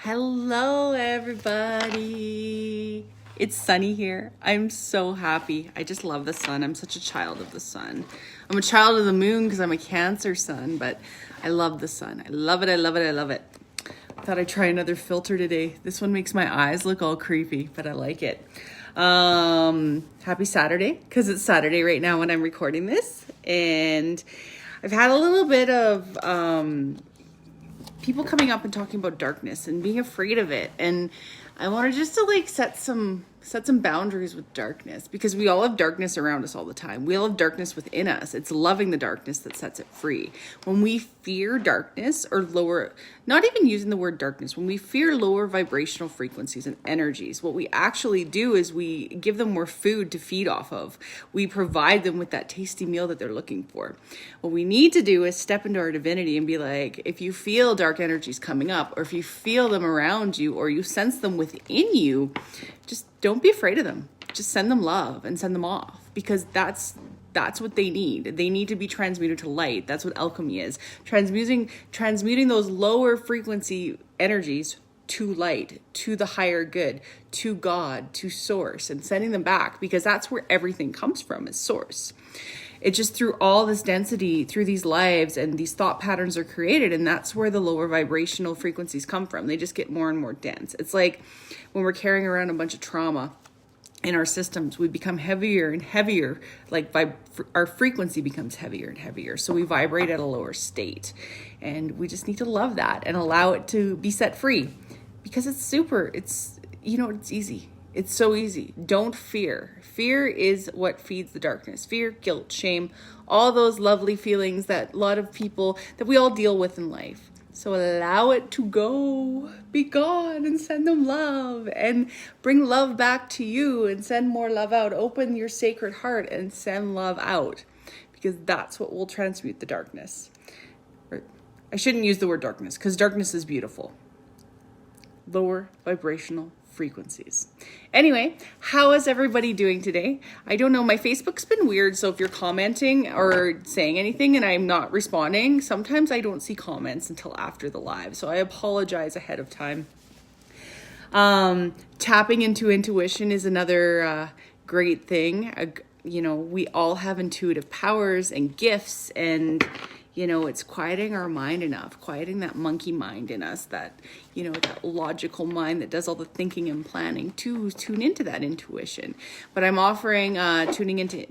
Hello, everybody. It's sunny here. I'm so happy. I just love the sun. I'm such a child of the sun. I'm a child of the moon because I'm a Cancer sun, but I love the sun. I love it. I love it. I love it. I thought I'd try another filter today. This one makes my eyes look all creepy, but I like it. Happy Saturday, because it's Saturday right now when I'm recording this. And I've had a little bit of people coming up and talking about darkness and being afraid of it, and I wanted just to set some boundaries with darkness, because we all have darkness around us all the time. We all have darkness within us. It's loving the darkness that sets it free. When we fear darkness, or lower, not even using the word darkness, when we fear lower vibrational frequencies and energies, what we actually do is we give them more food to feed off of. We provide them with that tasty meal that they're looking for. What we need to do is step into our divinity and be like, if you feel dark energies coming up, or if you feel them around you, or you sense them within you, just don't be afraid of them. Just send them love and send them off, because that's what they need. They need to be transmuted to light. That's what alchemy is. Transmuting those lower frequency energies to light, to the higher good, to God, to source, and sending them back, because that's where everything comes from, is source. It's just through all this density, through these lives, and these thought patterns are created, and that's where the lower vibrational frequencies come from. They just get more and more dense. It's like when we're carrying around a bunch of trauma in our systems, we become heavier and heavier, our frequency becomes heavier and heavier. So we vibrate at a lower state, and we just need to love that and allow it to be set free, because it's easy. It's so easy. Don't fear. Fear is what feeds the darkness. Fear, guilt, shame, all those lovely feelings that a lot of people, that we all deal with in life. So allow it to go, be gone, and send them love, and bring love back to you, and send more love out. Open your sacred heart and send love out, because that's what will transmute the darkness. I shouldn't use the word darkness, because darkness is beautiful. Lower vibrational frequencies. Anyway, how is everybody doing today? I don't know, my Facebook's been weird, so if you're commenting or saying anything and I'm not responding, sometimes I don't see comments until after the live, so I apologize ahead of time. Tapping into intuition is another great thing. We all have intuitive powers and gifts, and it's quieting our mind enough, quieting that monkey mind in us, that logical mind that does all the thinking and planning, to tune into that intuition. But I'm offering tuning into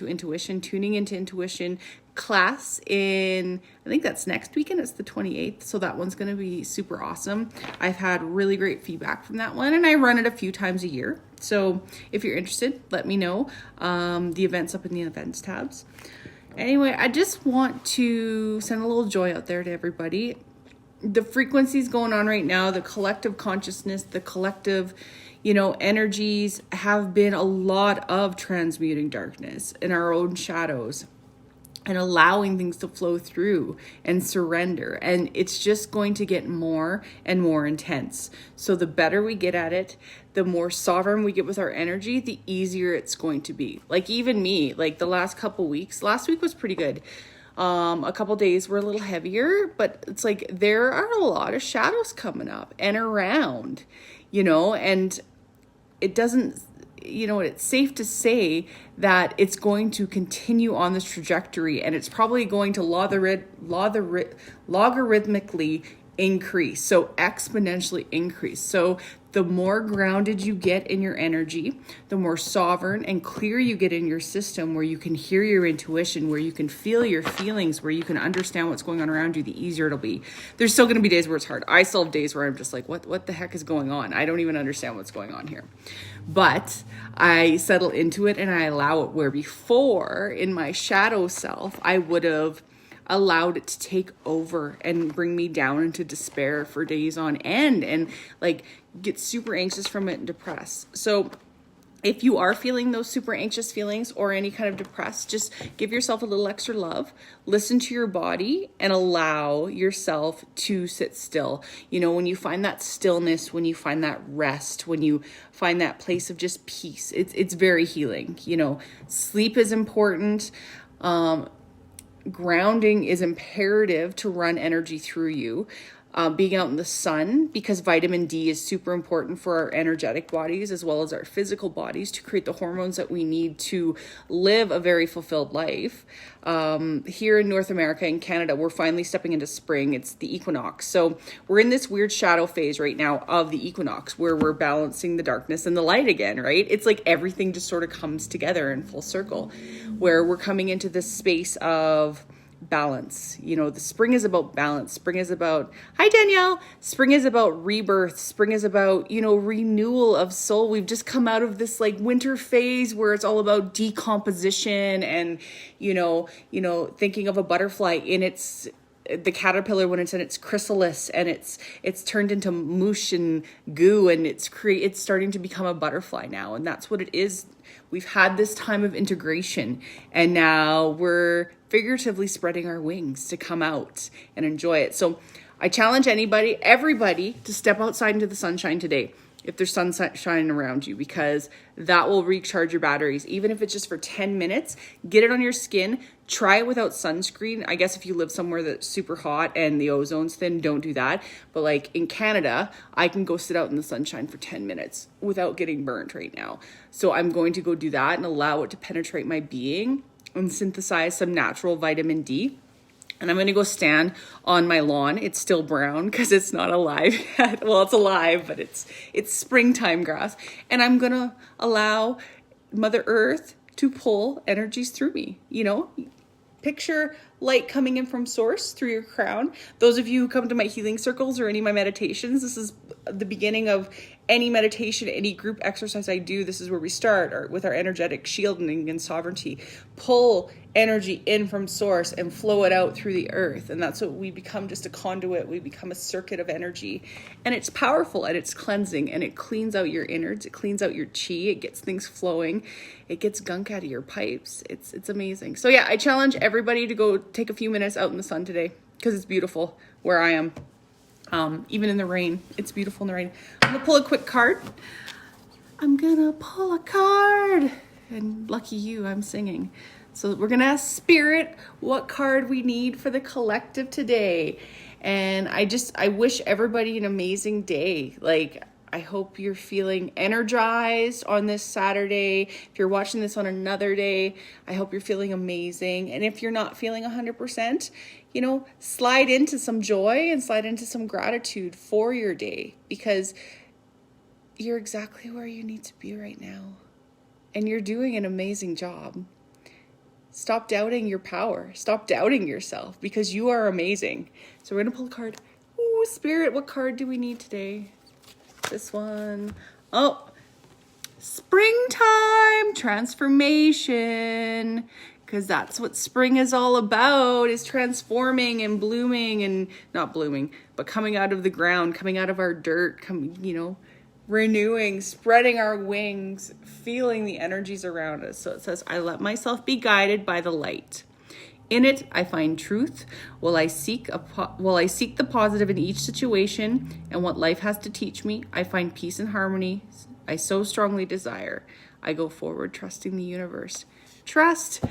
intuition class in, I think that's next weekend. It's the 28th. So that one's going to be super awesome. I've had really great feedback from that one, and I run it a few times a year. So if you're interested, let me know. The event's up in the events tabs. Anyway, I just want to send a little joy out there to everybody. The frequencies going on right now, the collective consciousness, the collective, energies have been a lot of transmuting darkness in our own shadows, and allowing things to flow through and surrender. And it's just going to get more and more intense. So the better we get at it, the more sovereign we get with our energy, the easier it's going to be. Like even me, the last couple weeks, last week was pretty good. A couple days were a little heavier, but it's there are a lot of shadows coming up and around, and it doesn't, it's safe to say that it's going to continue on this trajectory, and it's probably going to logarithmically increase, so exponentially increase. So the more grounded you get in your energy, the more sovereign and clear you get in your system, where you can hear your intuition, where you can feel your feelings, where you can understand what's going on around you, the easier it'll be. There's still going to be days where it's hard. I still have days where I'm just what the heck is going on? I don't even understand what's going on here. But I settle into it and I allow it, where before in my shadow self, I would have allowed it to take over and bring me down into despair for days on end, and get super anxious from it and depressed. So if you are feeling those super anxious feelings or any kind of depressed, just give yourself a little extra love, listen to your body, and allow yourself to sit still. When you find that stillness, when you find that rest, when you find that place of just peace, it's very healing. Sleep is important. Grounding is imperative to run energy through you. being out in the sun, because vitamin D is super important for our energetic bodies as well as our physical bodies to create the hormones that we need to live a very fulfilled life. Here in North America and Canada, we're finally stepping into spring. It's the equinox. So we're in this weird shadow phase right now of the equinox where we're balancing the darkness and the light again, right? It's like everything just sort of comes together in full circle, where we're coming into this space of balance. You know, the spring is about balance. Spring is about, hi Danielle, spring is about rebirth. Spring is about, you know, renewal of soul. We've just come out of this like winter phase where it's all about decomposition and, thinking of a butterfly in the caterpillar when it's in its chrysalis and it's turned into mush and goo, and it's starting to become a butterfly now. And that's what it is. We've had this time of integration, and now we're figuratively spreading our wings to come out and enjoy it. So I challenge everybody to step outside into the sunshine today, if there's sunshine around you, because that will recharge your batteries. Even if it's just for 10 minutes, get it on your skin. Try it without sunscreen. I guess if you live somewhere that's super hot and the ozone's thin, don't do that. But like in Canada, I can go sit out in the sunshine for 10 minutes without getting burnt right now. So I'm going to go do that and allow it to penetrate my being and synthesize some natural vitamin D. And I'm going to go stand on my lawn. It's still brown because it's not alive yet. Well, it's alive, but it's springtime grass. And I'm going to allow Mother Earth to pull energies through me. Picture light coming in from source through your crown. Those of you who come to my healing circles or any of my meditations, this is the beginning of any meditation, any group exercise I do. This is where we start with our energetic shielding and sovereignty. Pull energy in from source and flow it out through the earth. And that's what we become, just a conduit. We become a circuit of energy. And it's powerful and it's cleansing, and it cleans out your innards. It cleans out your chi. It gets things flowing. It gets gunk out of your pipes. It's amazing. So yeah, I challenge everybody to go take a few minutes out in the sun today, because it's beautiful where I am. Even in the rain, it's beautiful in the rain. I'm gonna pull a quick card. And lucky you, I'm singing. So we're gonna ask Spirit what card we need for the collective today. And I wish everybody an amazing day. I hope you're feeling energized on this Saturday. If you're watching this on another day, I hope you're feeling amazing. And if you're not feeling 100%, slide into some joy and slide into some gratitude for your day, because you're exactly where you need to be right now. And you're doing an amazing job. Stop doubting your power. Stop doubting yourself, because you are amazing. So we're going to pull a card. Ooh, Spirit, what card do we need today? This one. Oh, springtime transformation. Because that's what spring is all about, is transforming and blooming, and not blooming, but coming out of the ground, coming out of our dirt, renewing, spreading our wings, feeling the energies around us. So it says, I let myself be guided by the light. In it, I find truth. While I seek the positive in each situation and what life has to teach me, I find peace and harmony I so strongly desire. I go forward, trusting the universe. Trust.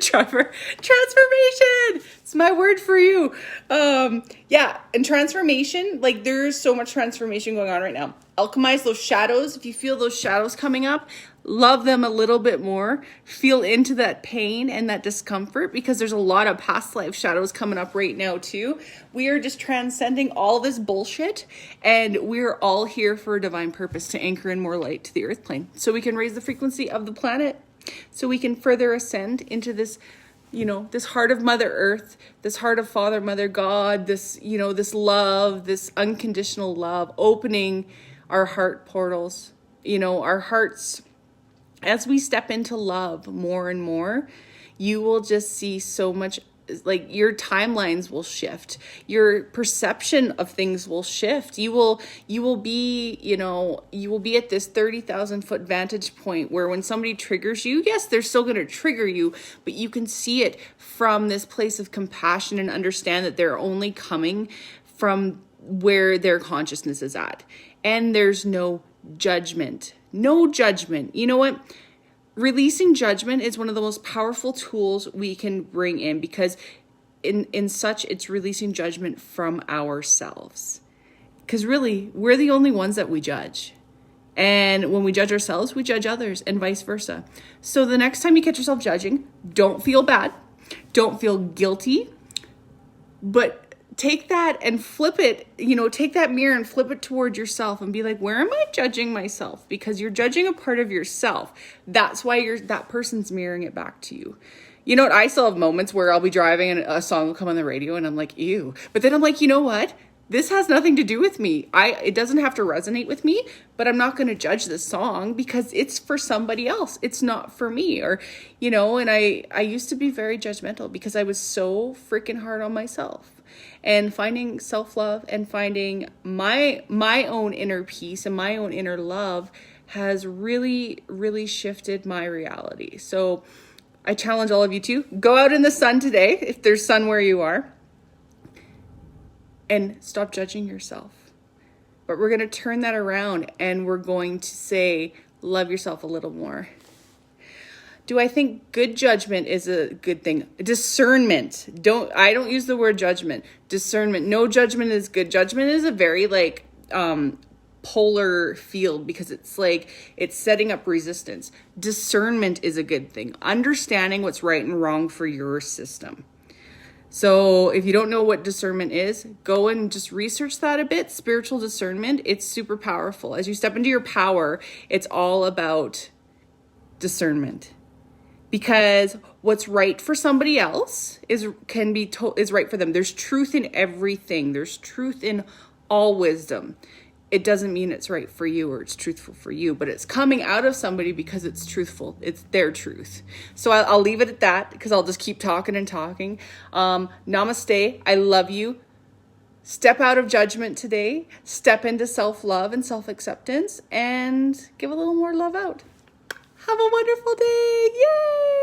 Trevor. Transformation. It's my word for you. And transformation, there's so much transformation going on right now. Alchemize those shadows. If you feel those shadows coming up, love them a little bit more. Feel into that pain and that discomfort, because there's a lot of past life shadows coming up right now too. We are just transcending all this bullshit, and we're all here for a divine purpose, to anchor in more light to the earth plane, so we can raise the frequency of the planet, so we can further ascend into this, this heart of Mother Earth, this heart of Father, Mother, God, this, this love, this unconditional love, opening our heart portals, our hearts. As we step into love more and more, you will just see so much, your timelines will shift. Your perception of things will shift. You will be at this 30,000 foot vantage point where when somebody triggers you, yes, they're still going to trigger you, but you can see it from this place of compassion and understand that they're only coming from where their consciousness is at. And there's no judgment. No judgment. You know what? Releasing judgment is one of the most powerful tools we can bring in, because in such, it's releasing judgment from ourselves. Because really, we're the only ones that we judge. And when we judge ourselves, we judge others, and vice versa. So the next time you catch yourself judging, don't feel bad. Don't feel guilty. But take that and flip it, take that mirror and flip it toward yourself and be like, where am I judging myself? Because you're judging a part of yourself. That's why that person's mirroring it back to you. You know what? I still have moments where I'll be driving and a song will come on the radio and I'm like, ew. But then I'm like, you know what? This has nothing to do with me. It doesn't have to resonate with me, but I'm not going to judge this song because it's for somebody else. It's not for me. Or, and I used to be very judgmental because I was so freaking hard on myself. And finding self-love and finding my own inner peace and my own inner love has really, really shifted my reality. So I challenge all of you to go out in the sun today, if there's sun where you are, and stop judging yourself. But we're going to turn that around and we're going to say, love yourself a little more. Do I think good judgment is a good thing? Discernment. I don't use the word judgment. Discernment. No judgment is good. Judgment is a very polar field because it's setting up resistance. Discernment is a good thing. Understanding what's right and wrong for your system. So if you don't know what discernment is, go and just research that a bit. Spiritual discernment, it's super powerful. As you step into your power, it's all about discernment. Because what's right for somebody else is right for them. There's truth in everything. There's truth in all wisdom. It doesn't mean it's right for you or it's truthful for you, but it's coming out of somebody because it's truthful. It's their truth. So I'll leave it at that because I'll just keep talking and talking. Namaste. I love you. Step out of judgment today. Step into self-love and self-acceptance and give a little more love out. Have a wonderful day. Yay!